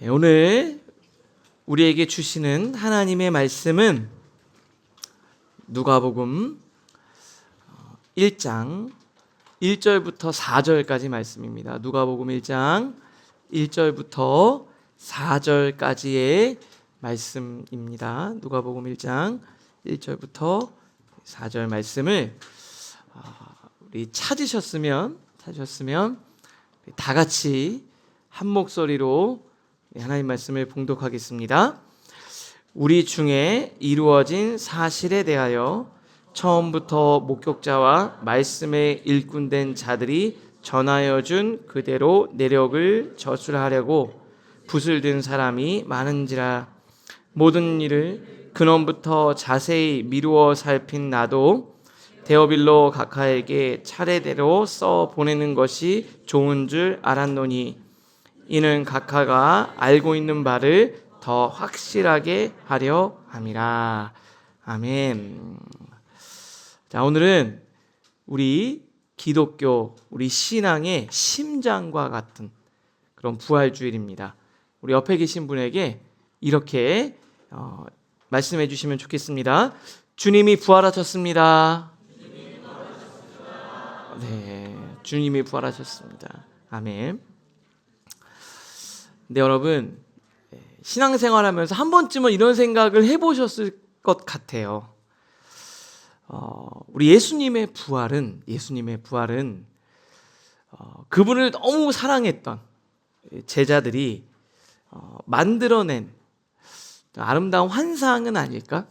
오늘 우리에게 주시는 하나님의 말씀은 누가복음 1장 1절부터 4절까지 말씀입니다. 누가복음 1장 1절부터 4절까지의 말씀입니다. 누가복음 1장 1절부터 4절 말씀을 우리 찾으셨으면 다 같이 한 목소리로 하나님 말씀을 봉독하겠습니다. 우리 중에 이루어진 사실에 대하여 처음부터 목격자와 말씀의 일꾼된 자들이 전하여 준 그대로 내력을 저술하려고 붓을 든 사람이 많은지라. 모든 일을 근원부터 자세히 미루어 살핀 나도 데오빌로 각하에게 차례대로 써 보내는 것이 좋은 줄 알았노니, 이는 각하가 알고 있는 바를 더 확실하게 하려 함이라. 아멘. 자, 오늘은 우리 기독교, 우리 신앙의 심장과 같은 그런 부활주일입니다. 우리 옆에 계신 분에게 이렇게 말씀해 주시면 좋겠습니다. 주님이 부활하셨습니다. 네, 주님이 부활하셨습니다. 아멘. 네, 여러분, 신앙생활하면서 한 번쯤은 이런 생각을 해보셨을 것 같아요. 우리 예수님의 부활은 그분을 너무 사랑했던 제자들이 만들어낸 아름다운 환상은 아닐까?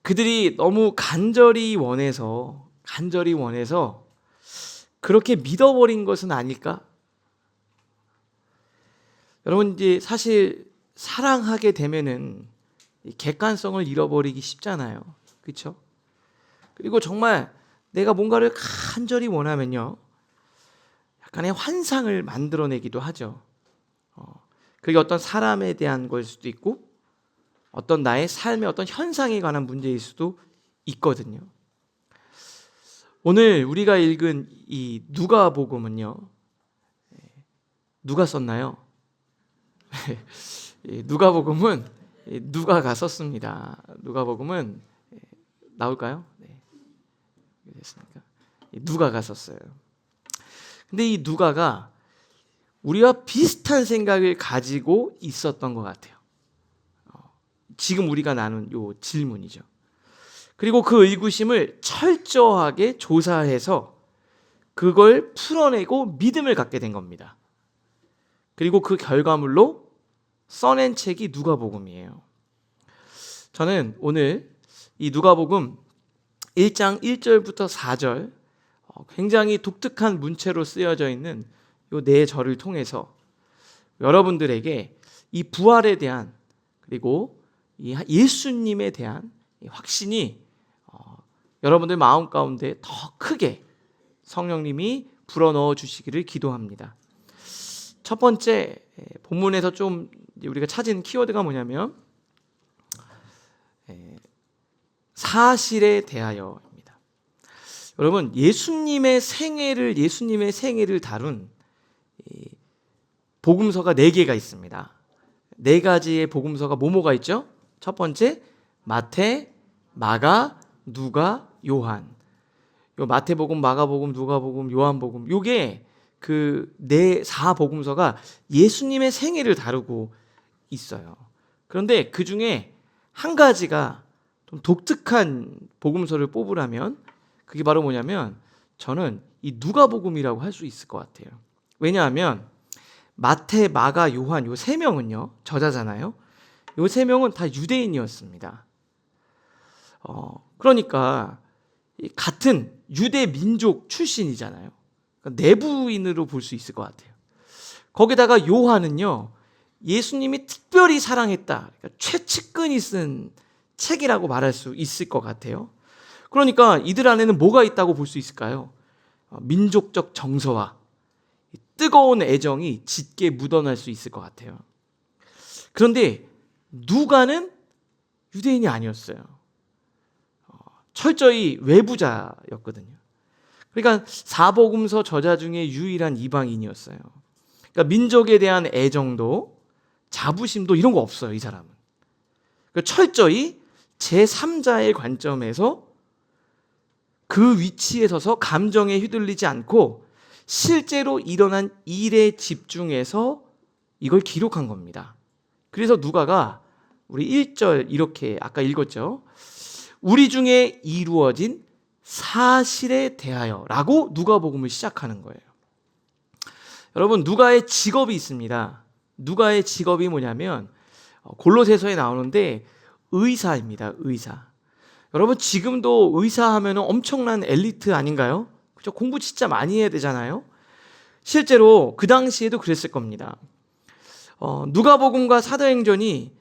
그들이 너무 간절히 원해서 그렇게 믿어버린 것은 아닐까? 여러분, 이제 사실 사랑하게 되면은 객관성을 잃어버리기 쉽잖아요. 그렇죠? 그리고 정말 내가 뭔가를 간절히 원하면요, 약간의 환상을 만들어내기도 하죠. 그게 어떤 사람에 대한 걸 수도 있고, 어떤 나의 삶의 어떤 현상에 관한 문제일 수도 있거든요. 오늘 우리가 읽은 이 누가복음은요, 누가 썼나요? 누가복음은 누가가 썼습니다. 누가복음은 나올까요? 네. 됐습니까? 누가가 썼어요. 근데 이 누가가 우리와 비슷한 생각을 가지고 있었던 것 같아요. 지금 우리가 나눈 요 질문이죠. 그리고 그 의구심을 철저하게 조사해서 그걸 풀어내고 믿음을 갖게 된 겁니다. 그리고 그 결과물로 써낸 책이 누가복음이에요. 저는 오늘 이 누가복음 1장 1절부터 4절 굉장히 독특한 문체로 쓰여져 있는 이 네 절을 통해서 여러분들에게 이 부활에 대한, 그리고 이 예수님에 대한 확신이 여러분들 마음 가운데 더 크게 성령님이 불어넣어 주시기를 기도합니다. 첫 번째, 본문에서 좀 우리가 찾은 키워드가 뭐냐면 사실에 대하여입니다. 여러분, 예수님의 생애를 다룬 복음서가 4개가 있습니다. 4가지의 복음서가 뭐가 있죠? 첫 번째, 마태, 마가, 누가, 요한. 요 마태복음, 마가복음, 누가복음, 요한복음, 요게 그 4복음서가 예수님의 생애를 다루고 있어요. 그런데 그 중에 한 가지가 좀 독특한 복음서를 뽑으라면 그게 바로 뭐냐면, 저는 이 누가복음이라고 할 수 있을 것 같아요. 왜냐하면 마태, 마가, 요한 요 3명은요 저자잖아요. 요 3명은 다 유대인이었습니다. 그러니까 같은 유대 민족 출신이잖아요. 그러니까 내부인으로 볼 수 있을 것 같아요. 거기다가 요한은요, 예수님이 특별히 사랑했다, 그러니까 최측근이 쓴 책이라고 말할 수 있을 것 같아요. 그러니까 이들 안에는 뭐가 있다고 볼 수 있을까요? 민족적 정서와 뜨거운 애정이 짙게 묻어날 수 있을 것 같아요. 그런데 누가는 유대인이 아니었어요. 철저히 외부자였거든요. 그러니까 사복음서 저자 중에 유일한 이방인이었어요. 그러니까 민족에 대한 애정도 자부심도 이런 거 없어요, 이 사람은. 그러니까 철저히 제3자의 관점에서 그 위치에 서서 감정에 휘둘리지 않고 실제로 일어난 일에 집중해서 이걸 기록한 겁니다. 그래서 누가가 우리 1절 이렇게 아까 읽었죠. 우리 중에 이루어진 사실에 대하여 라고 누가복음을 시작하는 거예요. 여러분, 누가의 직업이 있습니다. 누가의 직업이 뭐냐면 골로새서에 나오는데 의사입니다. 의사. 여러분, 지금도 의사 하면 엄청난 엘리트 아닌가요? 그죠? 공부 진짜 많이 해야 되잖아요. 실제로 그 당시에도 그랬을 겁니다. 누가복음과 사도행전이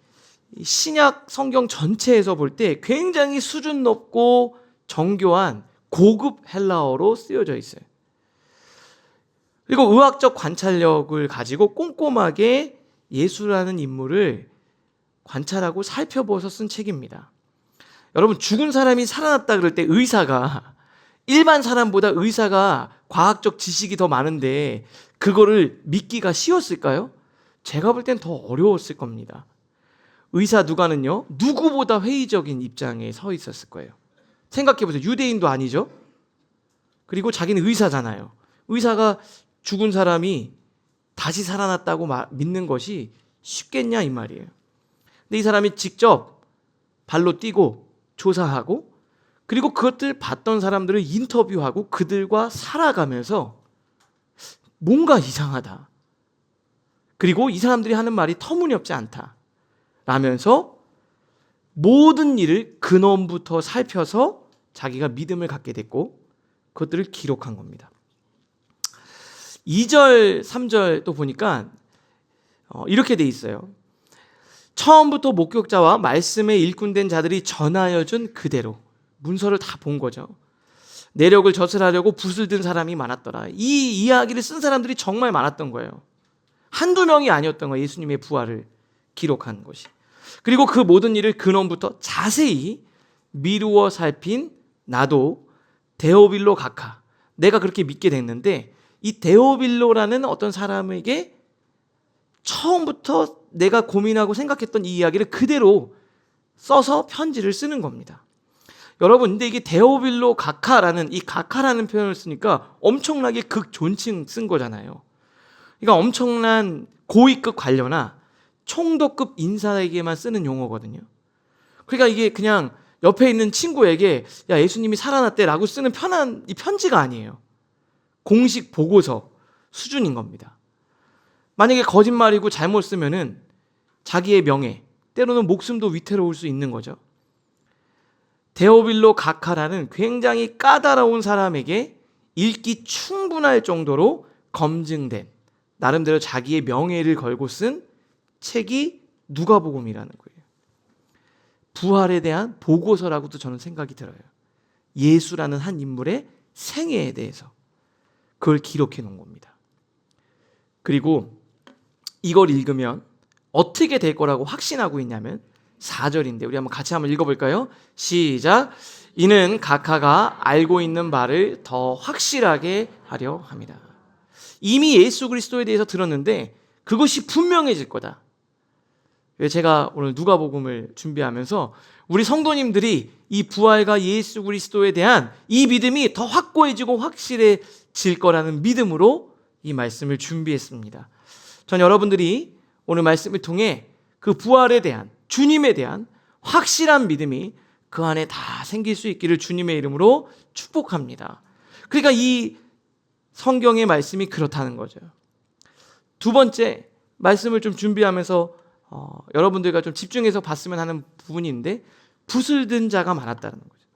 신약 성경 전체에서 볼 때 굉장히 수준 높고 정교한 고급 헬라어로 쓰여져 있어요. 그리고 의학적 관찰력을 가지고 꼼꼼하게 예수라는 인물을 관찰하고 살펴보아서 쓴 책입니다. 여러분, 죽은 사람이 살아났다 그럴 때 의사가 일반 사람보다 의사가 과학적 지식이 더 많은데 그거를 믿기가 쉬웠을까요? 제가 볼 땐 더 어려웠을 겁니다. 의사 누가는요, 누구보다 회의적인 입장에 서 있었을 거예요. 생각해보세요. 유대인도 아니죠? 그리고 자기는 의사잖아요. 의사가 죽은 사람이 다시 살아났다고 믿는 것이 쉽겠냐 이 말이에요. 근데 이 사람이 직접 발로 뛰고 조사하고 그리고 그것들 봤던 사람들을 인터뷰하고 그들과 살아가면서 뭔가 이상하다. 그리고 이 사람들이 하는 말이 터무니없지 않다. 라면서 모든 일을 근원부터 살펴서 자기가 믿음을 갖게 됐고 그것들을 기록한 겁니다. 2절, 3절 또 보니까 이렇게 돼 있어요. 처음부터 목격자와 말씀에 일꾼된 자들이 전하여 준 그대로 문서를 다 본 거죠. 내력을 젖으라려고 붓을 든 사람이 많았더라. 이 이야기를 쓴 사람들이 정말 많았던 거예요. 한두 명이 아니었던 거예요. 예수님의 부활을 기록한 것이. 그리고 그 모든 일을 근원부터 자세히 미루어 살핀 나도 데오빌로 각하, 내가 그렇게 믿게 됐는데 이 데오빌로라는 어떤 사람에게 처음부터 내가 고민하고 생각했던 이 이야기를 그대로 써서 편지를 쓰는 겁니다. 여러분, 근데 이게 데오빌로 각하라는 이 각하라는 표현을 쓰니까 엄청나게 극존칭 쓴 거잖아요. 그러니까 엄청난 고위급 관료나 총독급 인사에게만 쓰는 용어거든요. 그러니까 이게 그냥 옆에 있는 친구에게 야, 예수님이 살아났대라고 쓰는 편한 이 편지가 아니에요. 공식 보고서 수준인 겁니다. 만약에 거짓말이고 잘못 쓰면은 자기의 명예, 때로는 목숨도 위태로울 수 있는 거죠. 데오빌로 각하라는 굉장히 까다로운 사람에게 읽기 충분할 정도로 검증된 나름대로 자기의 명예를 걸고 쓴 책이 누가복음이라는 거예요. 부활에 대한 보고서라고도 저는 생각이 들어요. 예수라는 한 인물의 생애에 대해서 그걸 기록해 놓은 겁니다. 그리고 이걸 읽으면 어떻게 될 거라고 확신하고 있냐면 4절인데 우리 같이 한번 읽어볼까요? 시작. 이는 각하가 알고 있는 바를 더 확실하게 하려 합니다. 이미 예수 그리스도에 대해서 들었는데 그것이 분명해질 거다. 제가 오늘 누가복음을 준비하면서 우리 성도님들이 이 부활과 예수 그리스도에 대한 이 믿음이 더 확고해지고 확실해질 거라는 믿음으로 이 말씀을 준비했습니다. 전 여러분들이 오늘 말씀을 통해 그 부활에 대한 주님에 대한 확실한 믿음이 그 안에 다 생길 수 있기를 주님의 이름으로 축복합니다. 그러니까 이 성경의 말씀이 그렇다는 거죠. 두 번째 말씀을 좀 준비하면서 여러분들과 좀 집중해서 봤으면 하는 부분인데 붓을 든 자가 많았다는 거죠.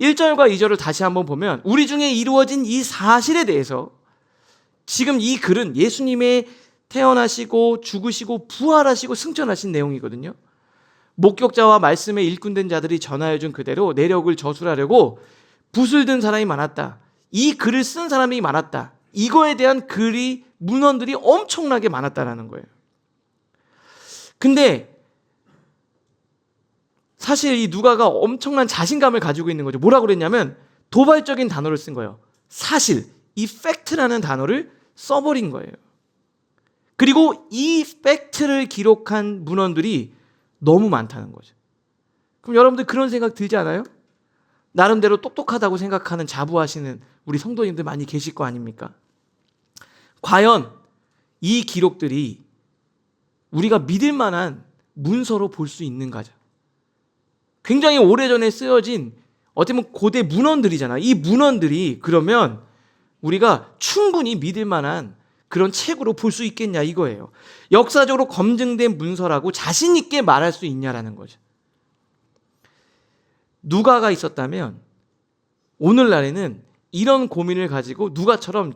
1절과 2절을 다시 한번 보면 우리 중에 이루어진 이 사실에 대해서 지금 이 글은 예수님의 태어나시고 죽으시고 부활하시고 승천하신 내용이거든요. 목격자와 말씀에 일꾼된 자들이 전하여준 그대로 내력을 저술하려고 붓을 든 사람이 많았다. 이 글을 쓴 사람이 많았다. 이거에 대한 글이 문헌들이 엄청나게 많았다라는 거예요. 근데 사실 이 누가가 엄청난 자신감을 가지고 있는 거죠. 뭐라고 그랬냐면 도발적인 단어를 쓴 거예요. 사실, 이 팩트라는 단어를 써버린 거예요. 그리고 이 팩트를 기록한 문헌들이 너무 많다는 거죠. 그럼 여러분들 그런 생각 들지 않아요? 나름대로 똑똑하다고 생각하는 자부하시는 우리 성도님들 많이 계실 거 아닙니까? 과연 이 기록들이 우리가 믿을 만한 문서로 볼 수 있는가죠? 굉장히 오래전에 쓰여진 어떻게 보면 고대 문헌들이잖아. 이 문헌들이 그러면 우리가 충분히 믿을 만한 그런 책으로 볼 수 있겠냐 이거예요. 역사적으로 검증된 문서라고 자신 있게 말할 수 있냐라는 거죠. 누가가 있었다면 오늘날에는 이런 고민을 가지고 누가처럼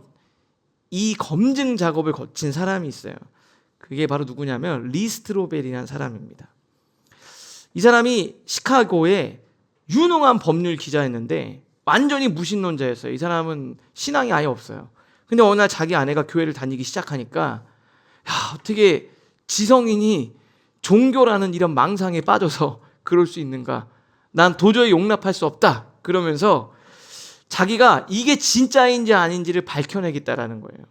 이 검증 작업을 거친 사람이 있어요. 그게 바로 누구냐면 리스트로벨이라는 사람입니다. 이 사람이 시카고의 유능한 법률 기자였는데 완전히 무신론자였어요. 이 사람은 신앙이 아예 없어요. 근데 어느 날 자기 아내가 교회를 다니기 시작하니까 어떻게 지성인이 종교라는 이런 망상에 빠져서 그럴 수 있는가? 난 도저히 용납할 수 없다. 그러면서 자기가 이게 진짜인지 아닌지를 밝혀내겠다라는 거예요.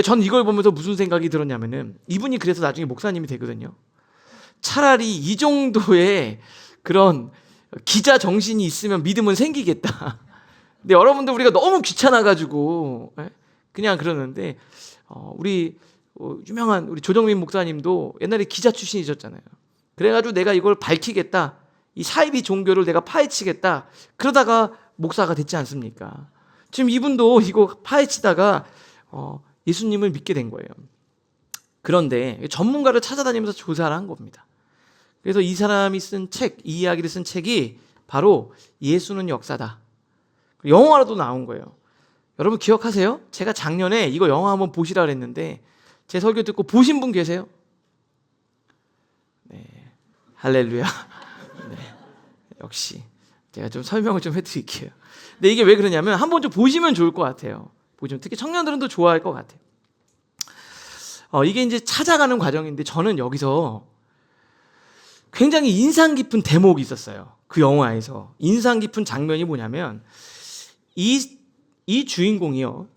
전 이걸 보면서 무슨 생각이 들었냐면은 이분이 그래서 나중에 목사님이 되거든요. 차라리 이 정도의 그런 기자 정신이 있으면 믿음은 생기겠다. 근데 여러분들 우리가 너무 귀찮아가지고 그냥 그러는데 우리 유명한 우리 조정민 목사님도 옛날에 기자 출신이셨잖아요. 그래가지고 내가 이걸 밝히겠다. 이 사이비 종교를 내가 파헤치겠다. 그러다가 목사가 됐지 않습니까? 지금 이분도 이거 파헤치다가 예수님을 믿게 된 거예요. 그런데 전문가를 찾아다니면서 조사를 한 겁니다. 그래서 이 사람이 쓴 책, 이 이야기를 쓴 책이 바로 예수는 역사다. 영화로도 나온 거예요. 여러분 기억하세요? 제가 작년에 이거 영화 한번 보시라 그랬는데 제 설교 듣고 보신 분 계세요? 네, 할렐루야. 네, 역시 제가 좀 설명을 좀 해드릴게요. 근데 이게 왜 그러냐면 한번 좀 보시면 좋을 것 같아요. 보시면 특히 청년들은 더 좋아할 것 같아요. 이게 이제 찾아가는 과정인데 저는 여기서 굉장히 인상 깊은 대목이 있었어요. 그 영화에서 인상 깊은 장면이 뭐냐면 이 주인공이요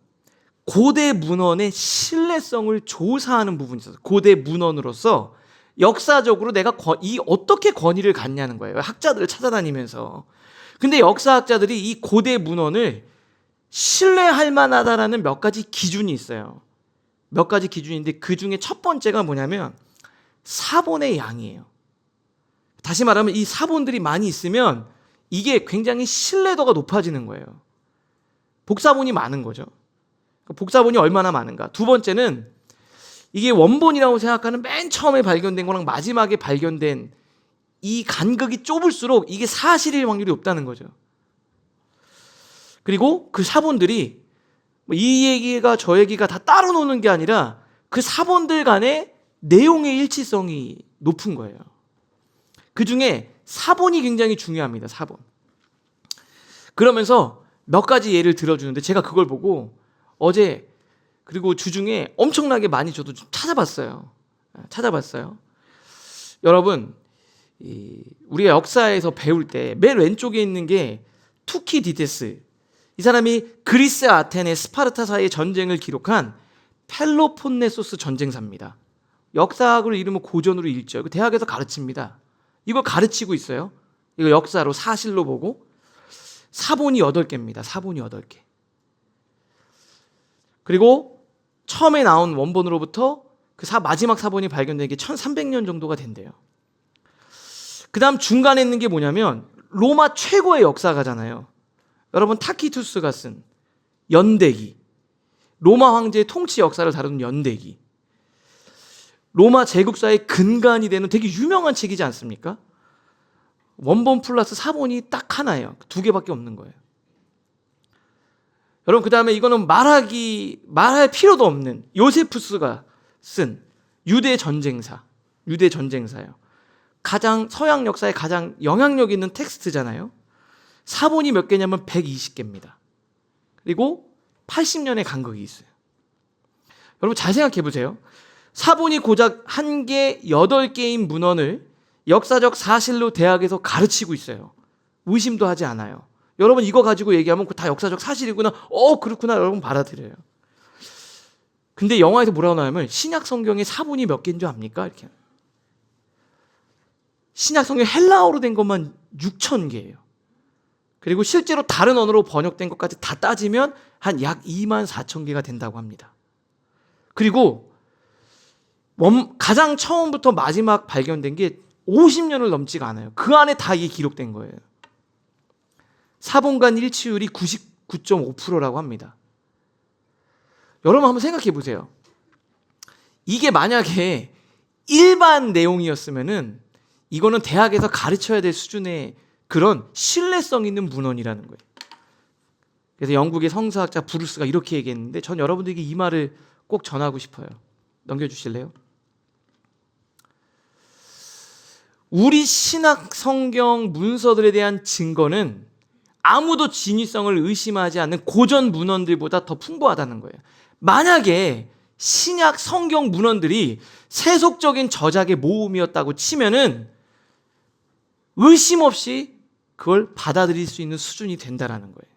고대 문헌의 신뢰성을 조사하는 부분이 있었어요. 고대 문헌으로서 역사적으로 내가 이 어떻게 권위를 갖냐는 거예요. 학자들을 찾아다니면서. 근데 역사학자들이 이 고대 문헌을 신뢰할 만하다라는 몇 가지 기준이 있어요. 몇 가지 기준인데 그 중에 첫 번째가 뭐냐면 사본의 양이에요. 다시 말하면 이 사본들이 많이 있으면 이게 굉장히 신뢰도가 높아지는 거예요. 복사본이 많은 거죠. 복사본이 얼마나 많은가. 두 번째는 이게 원본이라고 생각하는 맨 처음에 발견된 거랑 마지막에 발견된 이 간극이 좁을수록 이게 사실일 확률이 높다는 거죠. 그리고 그 사본들이 이 얘기가 저 얘기가 다 따로 노는 게 아니라 그 사본들 간의 내용의 일치성이 높은 거예요. 그 중에 사본이 굉장히 중요합니다. 사본. 그러면서 몇 가지 예를 들어주는데 제가 그걸 보고 어제 그리고 주중에 엄청나게 많이 저도 좀 찾아봤어요. 여러분 우리가 역사에서 배울 때 맨 왼쪽에 있는 게 투키디데스. 이 사람이 그리스 아테네 스파르타 사이의 전쟁을 기록한 펠로폰네소스 전쟁사입니다. 역사학으로 이르면 고전으로 읽죠. 대학에서 가르칩니다. 이걸 가르치고 있어요. 이거 역사로 사실로 보고 사본이 8개입니다. 사본이 8개. 그리고 처음에 나온 원본으로부터 그 마지막 사본이 발견된 게 1300년 정도가 된대요. 그 다음 중간에 있는 게 뭐냐면 로마 최고의 역사가잖아요. 여러분 타키투스가 쓴 연대기. 로마 황제의 통치 역사를 다루는 연대기. 로마 제국사의 근간이 되는 되게 유명한 책이지 않습니까? 원본 플러스 사본이 딱 하나예요. 2개밖에 없는 거예요. 여러분 그 다음에 이거는 말할 필요도 없는 요세푸스가 쓴 유대 전쟁사예요. 가장 서양 역사에 가장 영향력 있는 텍스트잖아요. 사본이 몇 개냐면 120개입니다. 그리고 80년의 간극이 있어요. 여러분 잘 생각해 보세요. 사본이 고작 1개 8개인 문헌을 역사적 사실로 대학에서 가르치고 있어요. 의심도 하지 않아요. 여러분 이거 가지고 얘기하면 다 역사적 사실이구나. 그렇구나. 여러분 받아들여요. 근데 영화에서 뭐라고 나오냐면 신약 성경의 사본이 몇 개인 줄 압니까? 이렇게. 신약 성경 헬라어로 된 것만 6,000개예요. 그리고 실제로 다른 언어로 번역된 것까지 다 따지면 한 약 24,000개가 된다고 합니다. 그리고 가장 처음부터 마지막 발견된 게 50년을 넘지가 않아요. 그 안에 다 이게 기록된 거예요. 사본간 일치율이 99.5%라고 합니다. 여러분 한번 생각해 보세요. 이게 만약에 일반 내용이었으면은 이거는 대학에서 가르쳐야 될 수준의 그런 신뢰성 있는 문헌이라는 거예요. 그래서 영국의 성서학자 브루스가 이렇게 얘기했는데 전 여러분들에게 이 말을 꼭 전하고 싶어요. 넘겨주실래요? 우리 신학 성경 문서들에 대한 증거는 아무도 진위성을 의심하지 않는 고전 문헌들보다 더 풍부하다는 거예요. 만약에 신약 성경 문헌들이 세속적인 저작의 모음이었다고 치면은 의심 없이 그걸 받아들일 수 있는 수준이 된다라는 거예요.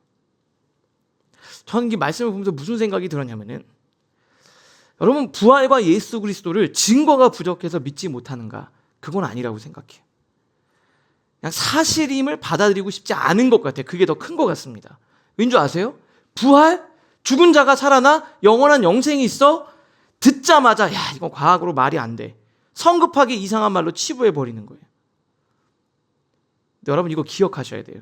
저는 이 말씀을 보면서 무슨 생각이 들었냐면은 여러분 부활과 예수 그리스도를 증거가 부족해서 믿지 못하는가? 그건 아니라고 생각해요. 그냥 사실임을 받아들이고 싶지 않은 것 같아요. 그게 더 큰 것 같습니다. 왠 줄 아세요? 부활? 죽은 자가 살아나? 영원한 영생이 있어? 듣자마자 야 이건 과학으로 말이 안 돼. 성급하게 이상한 말로 치부해버리는 거예요. 여러분 이거 기억하셔야 돼요.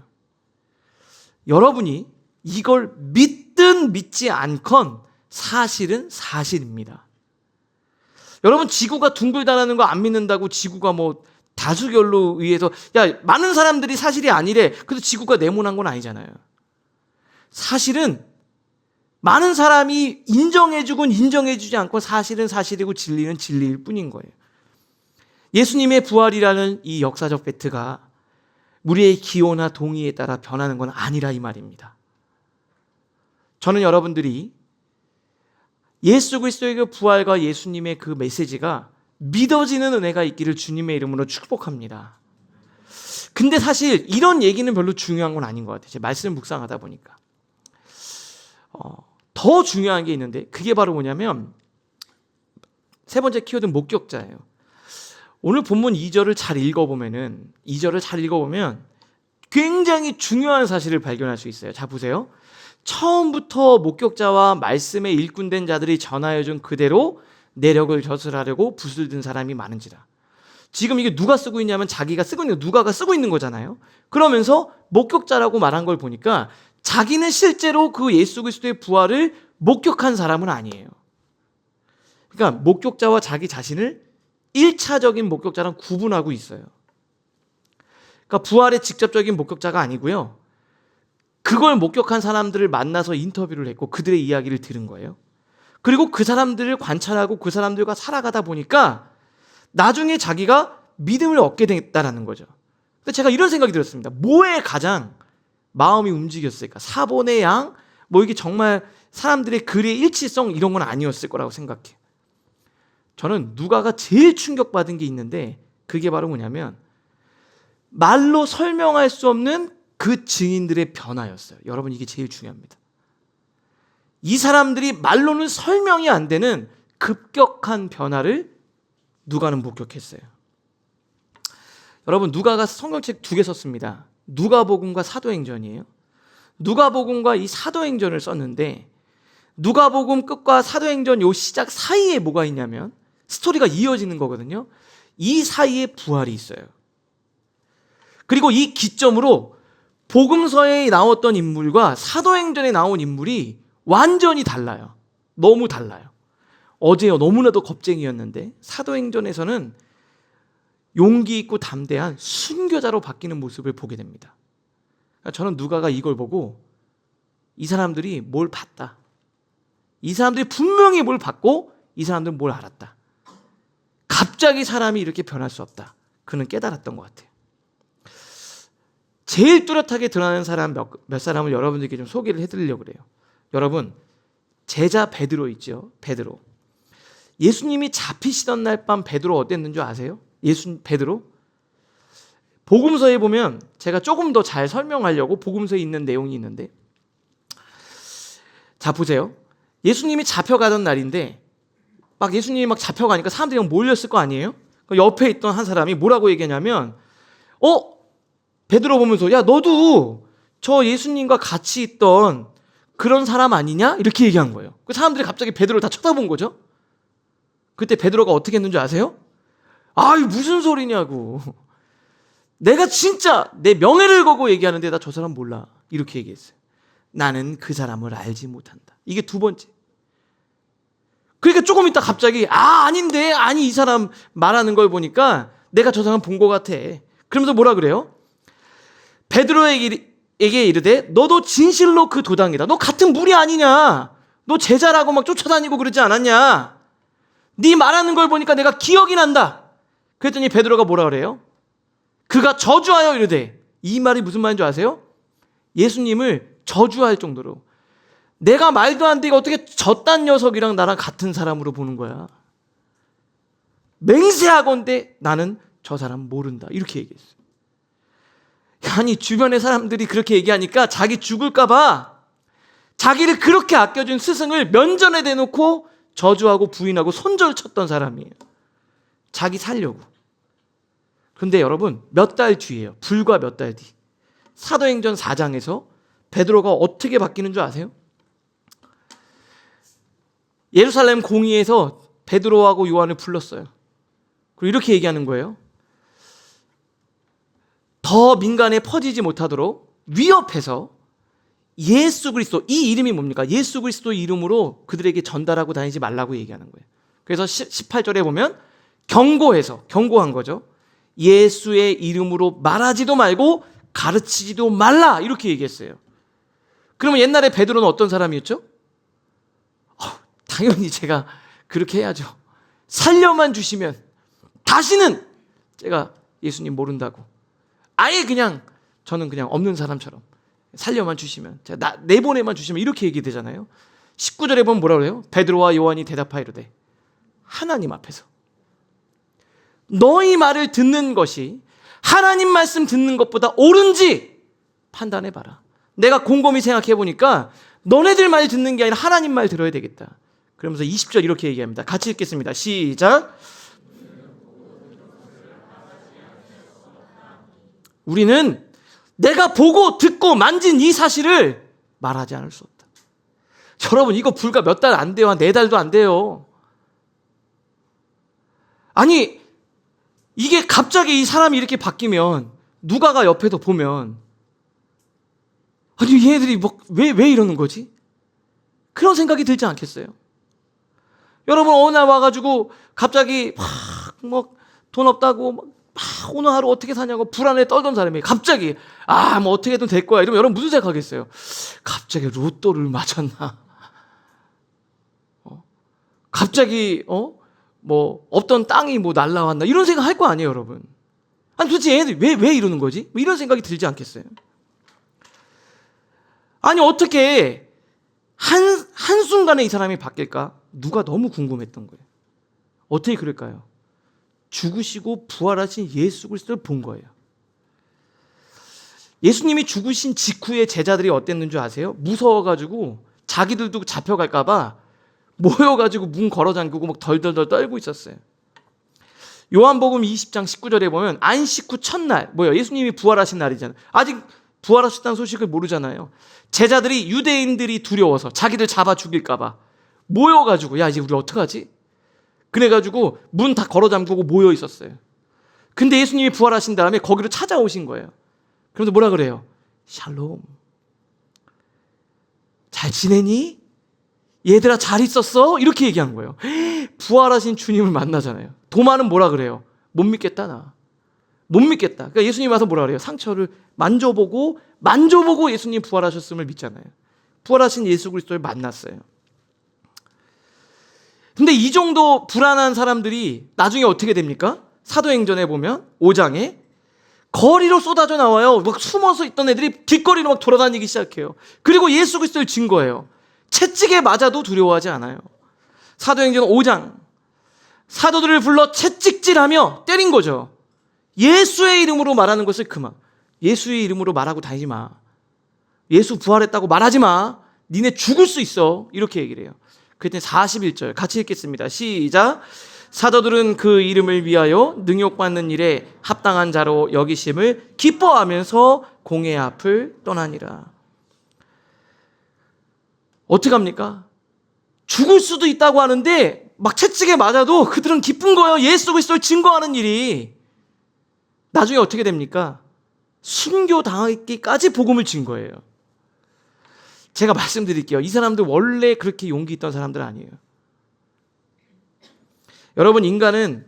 여러분이 이걸 믿든 믿지 않건 사실은 사실입니다. 여러분 지구가 둥글다라는 거 안 믿는다고 지구가 뭐 다수결로 의해서 야 많은 사람들이 사실이 아니래. 그래서 지구가 네모난 건 아니잖아요. 사실은 많은 사람이 인정해주건 인정해주지 않고 사실은 사실이고 진리는 진리일 뿐인 거예요. 예수님의 부활이라는 이 역사적 팩트가 우리의 기호나 동의에 따라 변하는 건 아니라 이 말입니다. 저는 여러분들이 예수 그리스도의 그 부활과 예수님의 그 메시지가 믿어지는 은혜가 있기를 주님의 이름으로 축복합니다. 근데 사실 이런 얘기는 별로 중요한 건 아닌 것 같아요. 제 말씀을 묵상하다 보니까 더 중요한 게 있는데 그게 바로 뭐냐면 세 번째 키워드는 목격자예요. 오늘 본문 2절을 잘 읽어보면 굉장히 중요한 사실을 발견할 수 있어요. 자 보세요. 처음부터 목격자와 말씀에 일꾼된 자들이 전하여준 그대로 내력을 벼슬하려고 붓을 든 사람이 많은지라. 지금 이게 누가 쓰고 있냐면 자기가 쓰고 있는 누가가 쓰고 있는 거잖아요. 그러면서 목격자라고 말한 걸 보니까 자기는 실제로 그 예수 그리스도의 부활을 목격한 사람은 아니에요. 그러니까 목격자와 자기 자신을 1차적인 목격자랑 구분하고 있어요. 그러니까 부활의 직접적인 목격자가 아니고요. 그걸 목격한 사람들을 만나서 인터뷰를 했고 그들의 이야기를 들은 거예요. 그리고 그 사람들을 관찰하고 그 사람들과 살아가다 보니까 나중에 자기가 믿음을 얻게 됐다는 거죠. 근데 제가 이런 생각이 들었습니다. 뭐에 가장 마음이 움직였을까? 사본의 양? 뭐 이게 정말 사람들의 글의 일치성 이런 건 아니었을 거라고 생각해요. 저는 누가가 제일 충격받은 게 있는데 그게 바로 뭐냐면 말로 설명할 수 없는 그 증인들의 변화였어요. 여러분 이게 제일 중요합니다. 이 사람들이 말로는 설명이 안 되는 급격한 변화를 누가는 목격했어요. 여러분 누가가 성경책 2개 썼습니다. 누가복음과 사도행전이에요. 누가복음과 이 사도행전을 썼는데 누가복음 끝과 사도행전 요 시작 사이에 뭐가 있냐면 스토리가 이어지는 거거든요. 이 사이에 부활이 있어요. 그리고 이 기점으로 복음서에 나왔던 인물과 사도행전에 나온 인물이 완전히 달라요. 너무 달라요. 어제요 너무나도 겁쟁이였는데 사도행전에서는 용기 있고 담대한 순교자로 바뀌는 모습을 보게 됩니다. 저는 누가가 이걸 보고 이 사람들이 뭘 봤다. 이 사람들이 분명히 뭘 봤고 이 사람들은 뭘 알았다. 갑자기 사람이 이렇게 변할 수 없다. 그는 깨달았던 것 같아요. 제일 뚜렷하게 드러나는 사람 몇 사람을 여러분들께 좀 소개를 해드리려고 그래요. 여러분 제자 베드로 있죠. 베드로. 예수님이 잡히시던 날 밤 베드로 어땠는 줄 아세요? 베드로? 복음서에 보면 제가 조금 더 잘 설명하려고 복음서에 있는 내용이 있는데 자 보세요. 예수님이 잡혀가던 날인데 막 예수님이 막 잡혀가니까 사람들이 막 몰렸을 거 아니에요? 옆에 있던 한 사람이 뭐라고 얘기하냐면 베드로 보면서 야 너도 저 예수님과 같이 있던 그런 사람 아니냐? 이렇게 얘기한 거예요. 그 사람들이 갑자기 베드로를 다 쳐다본 거죠. 그때 베드로가 어떻게 했는 줄 아세요? 아이 무슨 소리냐고. 내가 진짜 내 명예를 걸고 얘기하는데 나 저 사람 몰라. 이렇게 얘기했어요. 나는 그 사람을 알지 못한다. 이게 두 번째. 그러니까 조금 있다 갑자기 아닌데 아니 이 사람 말하는 걸 보니까 내가 저 사람 본 것 같아. 그러면서 뭐라 그래요? 베드로에게 이르되 너도 진실로 그 도당이다. 너 같은 무리 아니냐? 너 제자라고 막 쫓아다니고 그러지 않았냐? 네 말하는 걸 보니까 내가 기억이 난다. 그랬더니 베드로가 뭐라 그래요? 그가 저주하여 이르되, 이 말이 무슨 말인 줄 아세요? 예수님을 저주할 정도로 내가 말도 안 되게 어떻게 저딴 녀석이랑 나랑 같은 사람으로 보는 거야. 맹세하건대 나는 저 사람 모른다. 이렇게 얘기했어요. 아니 주변의 사람들이 그렇게 얘기하니까 자기 죽을까 봐 자기를 그렇게 아껴준 스승을 면전에 대놓고 저주하고 부인하고 손절쳤던 사람이에요. 자기 살려고. 그런데 여러분 몇 달 뒤에요. 불과 몇 달 뒤. 사도행전 4장에서 베드로가 어떻게 바뀌는 줄 아세요? 예루살렘 공의에서 베드로하고 요한을 불렀어요. 그리고 이렇게 얘기하는 거예요. 더 민간에 퍼지지 못하도록 위협해서 예수 그리스도, 이 이름이 뭡니까? 예수 그리스도 이름으로 그들에게 전달하고 다니지 말라고 얘기하는 거예요. 그래서 18절에 보면 경고한 거죠. 예수의 이름으로 말하지도 말고 가르치지도 말라 이렇게 얘기했어요. 그러면 옛날에 베드로는 어떤 사람이었죠? 당연히 제가 그렇게 해야죠. 살려만 주시면 다시는 제가 예수님 모른다고. 아예 그냥 저는 그냥 없는 사람처럼 살려만 주시면 제가 내보내만 주시면 이렇게 얘기되잖아요. 19절에 보면 뭐라 그래요? 베드로와 요한이 대답하이르되 하나님 앞에서 너희 말을 듣는 것이 하나님 말씀 듣는 것보다 옳은지 판단해봐라. 내가 곰곰이 생각해 보니까 너네들 말 듣는 게 아니라 하나님 말 들어야 되겠다. 그러면서 20절 이렇게 얘기합니다. 같이 읽겠습니다. 시작. 우리는 내가 보고 듣고 만진 이 사실을 말하지 않을 수 없다. 여러분 이거 불과 몇 달 안 돼요. 한 4달도 안 돼요. 아니 이게 갑자기 이 사람이 이렇게 바뀌면 누가가 옆에서 보면 아니 얘네들이 왜 이러는 거지? 그런 생각이 들지 않겠어요? 여러분 어느 날 와가지고 갑자기 돈 없다고 오늘 하루 어떻게 사냐고 불안에 떨던 사람이 갑자기 어떻게든 될 거야 이러면 여러분 무슨 생각하겠어요? 갑자기 로또를 맞았나? 갑자기 없던 땅이 날라왔나? 이런 생각 할 거 아니에요 여러분. 아니 도대체 얘네들 왜 이러는 거지? 이런 생각이 들지 않겠어요? 아니 어떻게 한순간에 이 사람이 바뀔까? 누가 너무 궁금했던 거예요. 어떻게 그럴까요? 죽으시고 부활하신 예수 그리스도를 본 거예요. 예수님이 죽으신 직후에 제자들이 어땠는 줄 아세요? 무서워가지고 자기들도 잡혀갈까 봐 모여가지고 문 걸어 잠그고 막 덜덜덜 떨고 있었어요. 요한복음 20장 19절에 보면 안식 후 첫날, 예수님이 부활하신 날이잖아요. 아직 부활하셨다는 소식을 모르잖아요. 제자들이 유대인들이 두려워서 자기들 잡아 죽일까 봐 모여가지고 야 이제 우리 어떡하지? 그래가지고 문 다 걸어 잠그고 모여 있었어요. 근데 예수님이 부활하신 다음에 거기로 찾아오신 거예요. 그러면서 뭐라 그래요? 샬롬. 잘 지내니? 얘들아 잘 있었어? 이렇게 얘기한 거예요. 부활하신 주님을 만나잖아요. 도마는 뭐라 그래요? 못 믿겠다 나. 못 믿겠다. 그러니까 예수님 와서 뭐라 그래요? 상처를 만져보고 예수님 부활하셨음을 믿잖아요. 부활하신 예수 그리스도를 만났어요. 근데 이 정도 불안한 사람들이 나중에 어떻게 됩니까? 사도행전에 보면 5장에 거리로 쏟아져 나와요. 막 숨어서 있던 애들이 길거리로 막 돌아다니기 시작해요. 그리고 예수 그리스도를 진 거예요. 채찍에 맞아도 두려워하지 않아요. 사도행전 5장 사도들을 불러 채찍질하며 때린 거죠. 예수의 이름으로 말하는 것을 그만. 예수의 이름으로 말하고 다니지 마. 예수 부활했다고 말하지 마. 니네 죽을 수 있어. 이렇게 얘기를 해요. 그때 41절 같이 읽겠습니다. 시작. 사도들은 그 이름을 위하여 능욕받는 일에 합당한 자로 여기심을 기뻐하면서 공의 앞을 떠나니라. 어떡합니까? 죽을 수도 있다고 하는데 막 채찍에 맞아도 그들은 기쁜 거예요. 예수 그리스도를 증거하는 일이. 나중에 어떻게 됩니까? 순교당하기까지 복음을 진 거예요. 제가 말씀드릴게요. 이 사람들 원래 그렇게 용기 있던 사람들 아니에요. 여러분, 인간은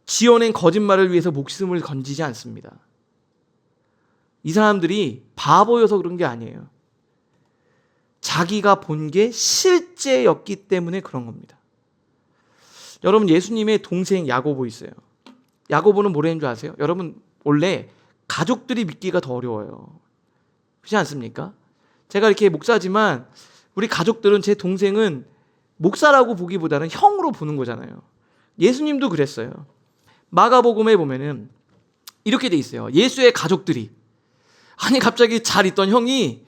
지어낸 거짓말을 위해서 목숨을 건지지 않습니다. 이 사람들이 바보여서 그런 게 아니에요. 자기가 본 게 실제였기 때문에 그런 겁니다. 여러분, 예수님의 동생 야고보 있어요. 야고보는 뭐라는 줄 아세요? 여러분, 원래 가족들이 믿기가 더 어려워요. 그렇지 않습니까? 제가 이렇게 목사지만 우리 가족들은 제 동생은 목사라고 보기보다는 형으로 보는 거잖아요. 예수님도 그랬어요. 마가복음에 보면은 이렇게 돼 있어요. 예수의 가족들이, 아니 갑자기 잘 있던 형이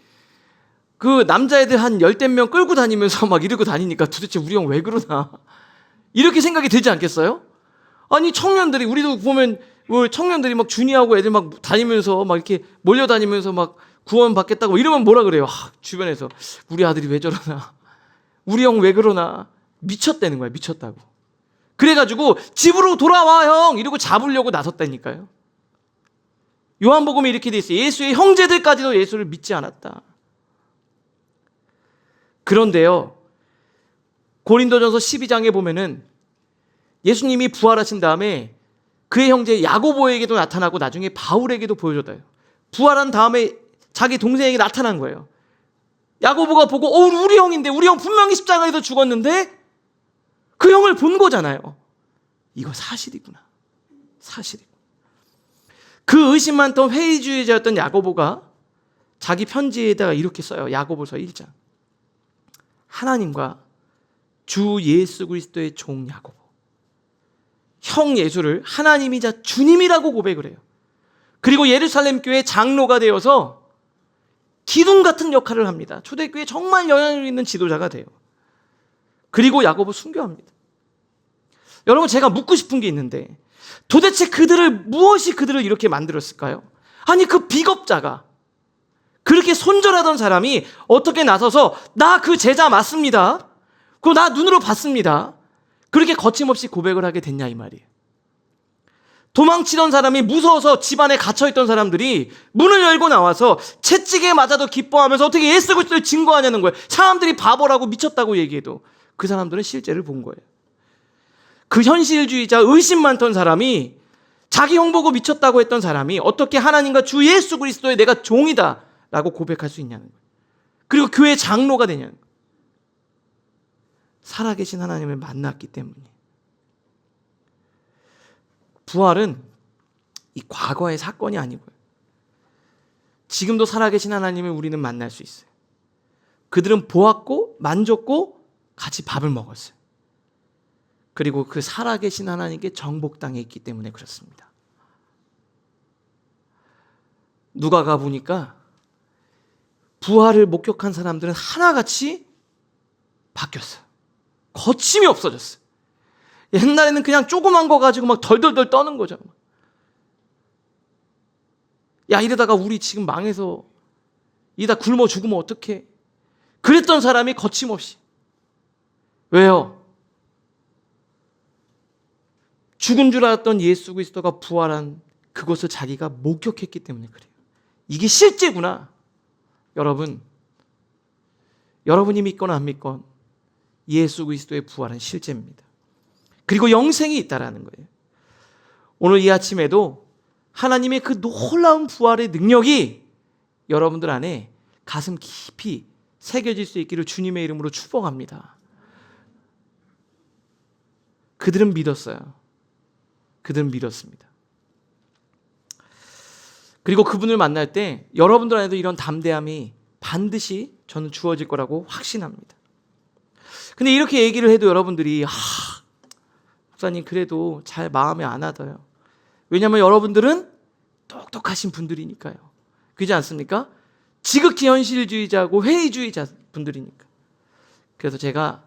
그 남자애들 한 10명 끌고 다니면서 막 이러고 다니니까 도대체 우리 형 왜 그러나 이렇게 생각이 들지 않겠어요? 아니 청년들이, 우리도 보면 뭐 청년들이 막 준이하고 애들 막 다니면서 막 이렇게 몰려다니면서 막 구원 받겠다고 이러면 뭐라 그래요? 주변에서 우리 아들이 왜 저러나, 우리 형 왜 그러나. 미쳤다는 거야. 미쳤다고. 그래가지고 집으로 돌아와 형 이러고 잡으려고 나섰다니까요. 요한복음에 이렇게 돼 있어요. 예수의 형제들까지도 예수를 믿지 않았다. 그런데요, 고린도전서 12장에 보면은 예수님이 부활하신 다음에 그의 형제 야고보에게도 나타나고 나중에 바울에게도 보여줬어요. 부활한 다음에 자기 동생에게 나타난 거예요. 야고보가 보고 우리 형인데, 우리 형 분명히 십자가에서 죽었는데 그 형을 본 거잖아요. 이거 사실이구나. 사실이구나. 그 의심 많던 회의주의자였던 야고보가 자기 편지에다가 이렇게 써요. 야고보서 1장. 하나님과 주 예수 그리스도의 종 야고보, 형 예수를 하나님이자 주님이라고 고백을 해요. 그리고 예루살렘 교회 장로가 되어서 기둥 같은 역할을 합니다. 초대교회에 정말 영향력 있는 지도자가 돼요. 그리고 야고보 순교합니다. 여러분, 제가 묻고 싶은 게 있는데 도대체 무엇이 그들을 이렇게 만들었을까요? 아니, 그 비겁자가, 그렇게 손절하던 사람이 어떻게 나서서 나 그 제자 맞습니다, 그거 나 눈으로 봤습니다, 그렇게 거침없이 고백을 하게 됐냐 이 말이에요. 도망치던 사람이 무서워서 집안에 갇혀있던 사람들이 문을 열고 나와서 채찍에 맞아도 기뻐하면서 어떻게 예수 그리스도를 증거하냐는 거예요. 사람들이 바보라고 미쳤다고 얘기해도 그 사람들은 실제를 본 거예요. 그 현실주의자, 의심 많던 사람이, 자기 형 보고 미쳤다고 했던 사람이 어떻게 하나님과 주 예수 그리스도의 내가 종이다 라고 고백할 수 있냐는 거예요. 그리고 교회 장로가 되냐는 거예요. 살아계신 하나님을 만났기 때문이에요. 부활은 이 과거의 사건이 아니고요, 지금도 살아계신 하나님을 우리는 만날 수 있어요. 그들은 보았고 만졌고 같이 밥을 먹었어요. 그리고 그 살아계신 하나님께 정복당해 있기 때문에 그렇습니다. 누가가 보니까 부활을 목격한 사람들은 하나같이 바뀌었어요. 거침이 없어졌어요. 옛날에는 그냥 조그만 거 가지고 막 덜덜덜 떠는 거죠. 야, 이러다가 우리 지금 망해서 이다 굶어 죽으면 어떡해. 그랬던 사람이 거침없이. 왜요? 죽은 줄 알았던 예수 그리스도가 부활한 그것을 자기가 목격했기 때문에 그래요. 이게 실제구나. 여러분, 여러분이 믿거나 안 믿건 예수 그리스도의 부활은 실제입니다. 그리고 영생이 있다라는 거예요. 오늘 이 아침에도 하나님의 그 놀라운 부활의 능력이 여러분들 안에 가슴 깊이 새겨질 수 있기를 주님의 이름으로 축복합니다. 그들은 믿었어요. 그들은 믿었습니다. 그리고 그분을 만날 때 여러분들 안에도 이런 담대함이 반드시 저는 주어질 거라고 확신합니다. 근데 이렇게 얘기를 해도 여러분들이 목사님 그래도 잘 마음에 안 와닿아요. 왜냐하면 여러분들은 똑똑하신 분들이니까요. 그렇지 않습니까? 지극히 현실주의자고 회의주의자 분들이니까. 그래서 제가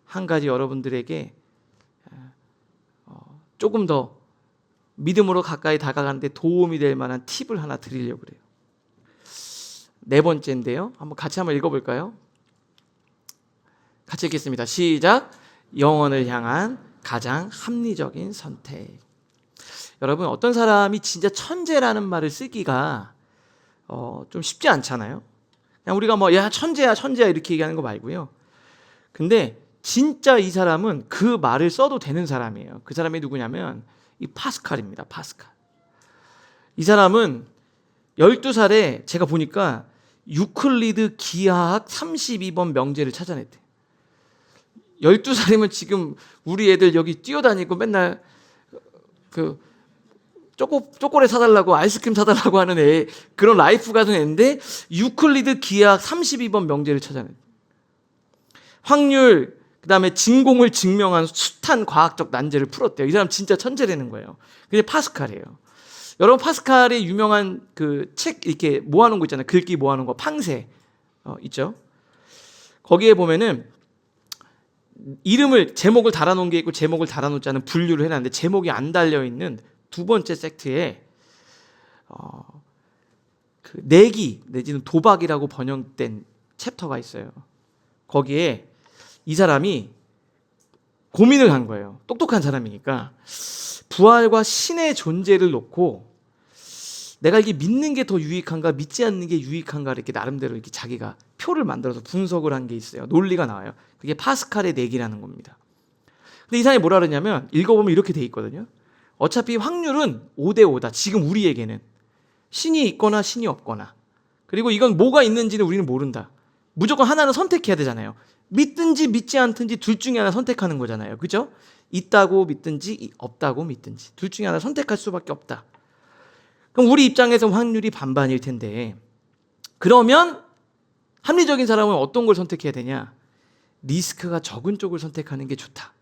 한 가지 여러분들에게 조금 더 믿음으로 가까이 다가가는데 도움이 될 만한 팁을 하나 드리려고 그래요. 네 번째인데요. 한번 읽어볼까요? 같이 읽겠습니다. 시작. 영혼을 향한 가장 합리적인 선택. 여러분, 어떤 사람이 진짜 천재라는 말을 쓰기가 좀 쉽지 않잖아요. 그냥 우리가 야 천재야 이렇게 얘기하는 거 말고요. 근데 진짜 이 사람은 그 말을 써도 되는 사람이에요. 그 사람이 누구냐면 이 파스칼입니다. 파스칼. 이 사람은 12살에 제가 보니까 유클리드 기하학 32번 명제를 찾아냈대. 12살이면 지금 우리 애들 여기 뛰어다니고 맨날 그 초콜릿 사달라고 아이스크림 사달라고 하는 그런 라이프 가진 애인데 유클리드 기하학 32번 명제를 찾아냈대. 확률, 그 다음에 진공을 증명한 숱한 과학적 난제를 풀었대요. 이 사람 진짜 천재라는 거예요. 그게 파스칼이에요. 여러분, 파스칼의 유명한 그 책 이렇게 모아놓은 거 있잖아요. 글귀 모아놓은 거, 팡세 있죠. 거기에 보면은 제목을 달아놓은 게 있고 제목을 달아놓지 않은 분류를 해놨는데 제목이 안 달려있는 두 번째 섹트에 그 내기 내지는 도박이라고 번역된 챕터가 있어요. 거기에 이 사람이 고민을 한 거예요. 똑똑한 사람이니까 부활과 신의 존재를 놓고 내가 이게 믿는 게 더 유익한가 믿지 않는 게 유익한가 이렇게 나름대로 이렇게 자기가 표를 만들어서 분석을 한 게 있어요. 논리가 나와요. 그게 파스칼의 내기라는 겁니다. 근데 이 사람이 뭐라 그러냐면 읽어보면 이렇게 돼 있거든요. 어차피 확률은 5대5다. 지금 우리에게는 신이 있거나 신이 없거나, 그리고 이건 뭐가 있는지는 우리는 모른다. 무조건 하나는 선택해야 되잖아요. 믿든지 믿지 않든지 둘 중에 하나 선택하는 거잖아요. 그죠? 있다고 믿든지 없다고 믿든지 둘 중에 하나 선택할 수밖에 없다. 그럼 우리 입장에서 확률이 반반일 텐데, 그러면 합리적인 사람은 어떤 걸 선택해야 되냐? 리스크가 적은 쪽을 선택하는 게 좋다.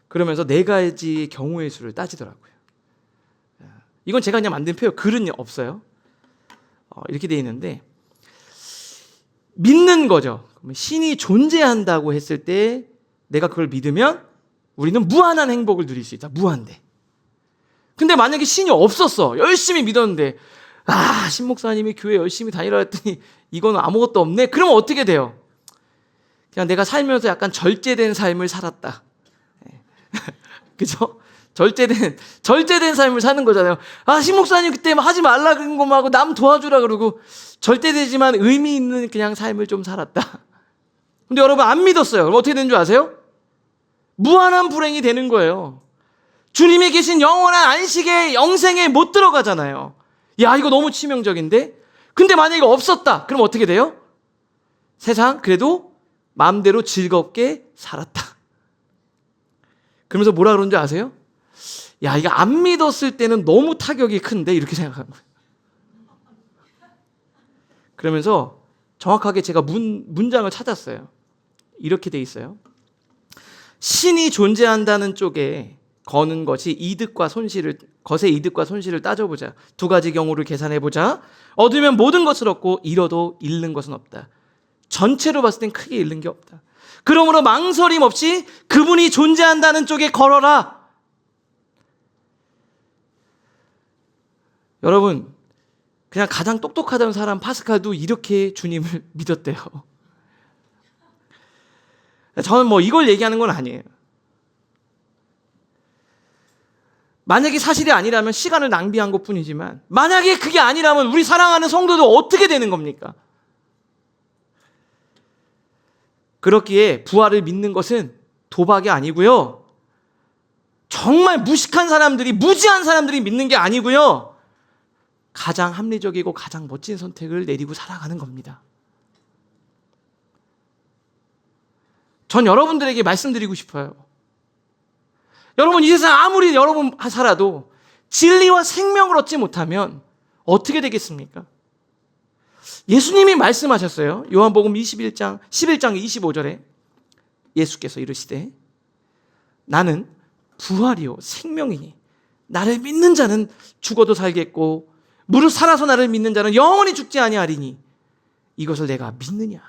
그러면서 4가지 경우의 수를 따지더라고요. 이건 제가 그냥 만든 표예요. 글은 없어요. 이렇게 돼 있는데, 믿는 거죠. 신이 존재한다고 했을 때 내가 그걸 믿으면 우리는 무한한 행복을 누릴 수 있다. 무한대. 근데 만약에 신이 없었어. 열심히 믿었는데 신 목사님이 교회 열심히 다니라 했더니 이건 아무것도 없네. 그러면 어떻게 돼요? 그냥 내가 살면서 약간 절제된 삶을 살았다. 그죠? 절제된 삶을 사는 거잖아요. 신 목사님 그때 하지 말라 그런 거만 하고 남 도와주라 그러고 절대되지만 의미 있는 그냥 삶을 좀 살았다. 근데 여러분 안 믿었어요. 그럼 어떻게 되는 줄 아세요? 무한한 불행이 되는 거예요. 주님이 계신 영원한 안식의 영생에 못 들어가잖아요. 야, 이거 너무 치명적인데? 근데 만약에 이거 없었다. 그럼 어떻게 돼요? 세상 그래도 마음대로 즐겁게 살았다. 그러면서 뭐라 그러는 줄 아세요? 야, 이거 안 믿었을 때는 너무 타격이 큰데? 이렇게 생각하는 거예요. 그러면서 정확하게 제가 문장을 찾았어요. 이렇게 돼 있어요. 신이 존재한다는 쪽에 거는 것이 것의 이득과 손실을 따져보자. 2가지 경우를 계산해보자. 얻으면 모든 것을 얻고 잃어도 잃는 것은 없다. 전체로 봤을 땐 크게 잃는 게 없다. 그러므로 망설임 없이 그분이 존재한다는 쪽에 걸어라. 여러분, 그냥 가장 똑똑하다는 사람 파스칼도 이렇게 주님을 믿었대요. 저는 이걸 얘기하는 건 아니에요. 만약에 사실이 아니라면 시간을 낭비한 것뿐이지만, 만약에 그게 아니라면 우리 사랑하는 성도도 어떻게 되는 겁니까? 그렇기에 부활을 믿는 것은 도박이 아니고요, 정말 무식한 사람들이, 무지한 사람들이 믿는 게 아니고요, 가장 합리적이고 가장 멋진 선택을 내리고 살아가는 겁니다. 전 여러분들에게 말씀드리고 싶어요. 여러분, 이 세상 아무리 여러분 살아도 진리와 생명을 얻지 못하면 어떻게 되겠습니까? 예수님이 말씀하셨어요. 요한복음 11장 25절에 예수께서 이르시되 나는 부활이요 생명이니 나를 믿는 자는 죽어도 살겠고 무릇 살아서 나를 믿는 자는 영원히 죽지 아니하리니 이것을 내가 믿느냐?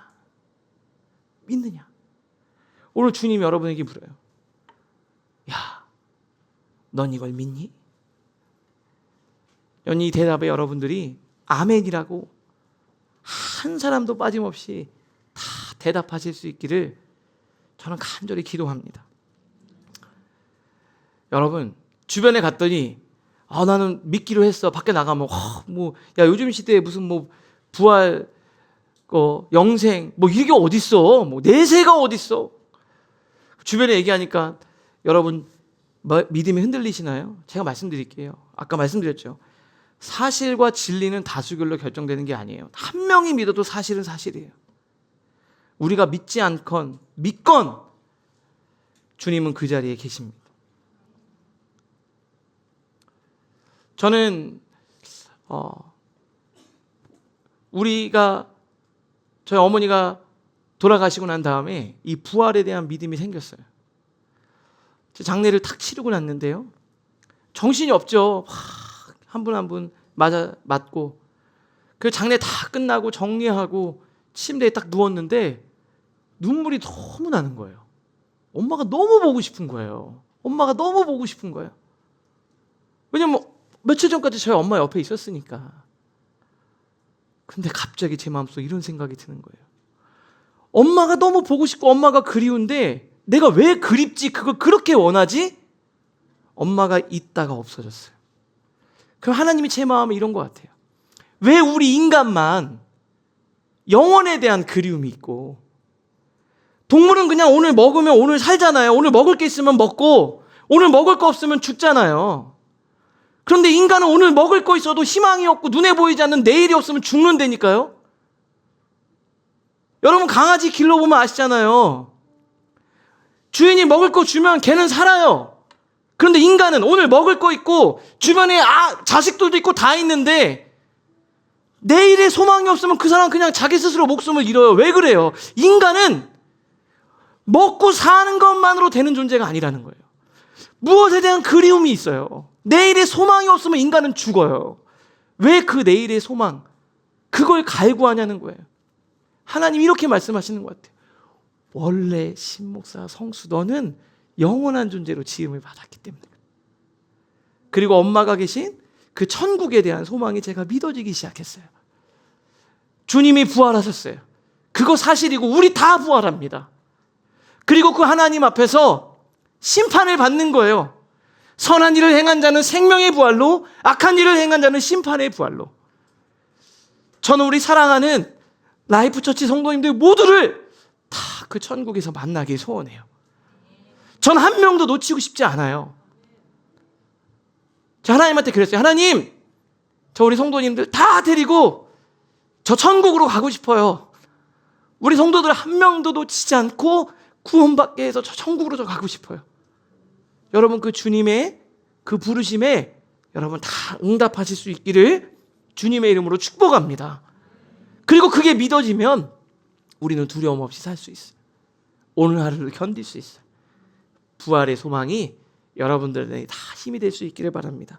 오늘 주님이 여러분에게 물어요. 야, 넌 이걸 믿니? 이 대답에 여러분들이 아멘이라고 한 사람도 빠짐없이 다 대답하실 수 있기를 저는 간절히 기도합니다. 여러분, 주변에 갔더니 나는 믿기로 했어. 밖에 나가면 야, 요즘 시대에 무슨 부활, 영생 이게 어딨어? 내세가 어딨어? 주변에 얘기하니까 여러분 믿음이 흔들리시나요? 제가 말씀드릴게요. 아까 말씀드렸죠. 사실과 진리는 다수결로 결정되는 게 아니에요. 한 명이 믿어도 사실은 사실이에요. 우리가 믿지 않건 믿건 주님은 그 자리에 계십니다. 저는 저희 어머니가 돌아가시고 난 다음에 이 부활에 대한 믿음이 생겼어요. 장례를 탁 치르고 났는데요, 정신이 없죠. 한 분 한 분 맞고 그 장례 다 끝나고 정리하고 침대에 딱 누웠는데 눈물이 너무 나는 거예요. 엄마가 너무 보고 싶은 거예요. 왜냐면 며칠 전까지 저희 엄마 옆에 있었으니까. 근데 갑자기 제 마음속에 이런 생각이 드는 거예요. 엄마가 너무 보고 싶고 엄마가 그리운데 내가 왜 그립지, 그걸 그렇게 원하지? 엄마가 있다가 없어졌어요. 그럼 하나님이 제 마음에 이런 것 같아요. 왜 우리 인간만 영혼에 대한 그리움이 있고, 동물은 그냥 오늘 먹으면 오늘 살잖아요. 오늘 먹을 게 있으면 먹고 오늘 먹을 거 없으면 죽잖아요. 그런데 인간은 오늘 먹을 거 있어도 희망이 없고 눈에 보이지 않는 내일이 없으면 죽는다니까요. 여러분, 강아지 길러보면 아시잖아요. 주인이 먹을 거 주면 걔는 살아요. 그런데 인간은 오늘 먹을 거 있고 주변에 자식들도 있고 다 있는데 내일의 소망이 없으면 그 사람 그냥 자기 스스로 목숨을 잃어요. 왜 그래요? 인간은 먹고 사는 것만으로 되는 존재가 아니라는 거예요. 무엇에 대한 그리움이 있어요. 내일의 소망이 없으면 인간은 죽어요. 왜 그 내일의 소망, 그걸 갈구하냐는 거예요. 하나님이 이렇게 말씀하시는 것 같아요. 원래 신목사 성수 너는 영원한 존재로 지음을 받았기 때문에, 그리고 엄마가 계신 그 천국에 대한 소망이 제가 믿어지기 시작했어요. 주님이 부활하셨어요. 그거 사실이고 우리 다 부활합니다. 그리고 그 하나님 앞에서 심판을 받는 거예요. 선한 일을 행한 자는 생명의 부활로, 악한 일을 행한 자는 심판의 부활로. 저는 우리 사랑하는 라이프처치 성도님들 모두를 다 그 천국에서 만나길 소원해요. 전 한 명도 놓치고 싶지 않아요. 저 하나님한테 그랬어요. 하나님, 저 우리 성도님들 다 데리고 저 천국으로 가고 싶어요. 우리 성도들 한 명도 놓치지 않고 구원받게 해서 저 천국으로 저 가고 싶어요. 여러분, 그 주님의 그 부르심에 여러분 다 응답하실 수 있기를 주님의 이름으로 축복합니다. 그리고 그게 믿어지면 우리는 두려움 없이 살 수 있어요. 오늘 하루를 견딜 수 있어요. 부활의 소망이 여러분들에게 다 힘이 될 수 있기를 바랍니다.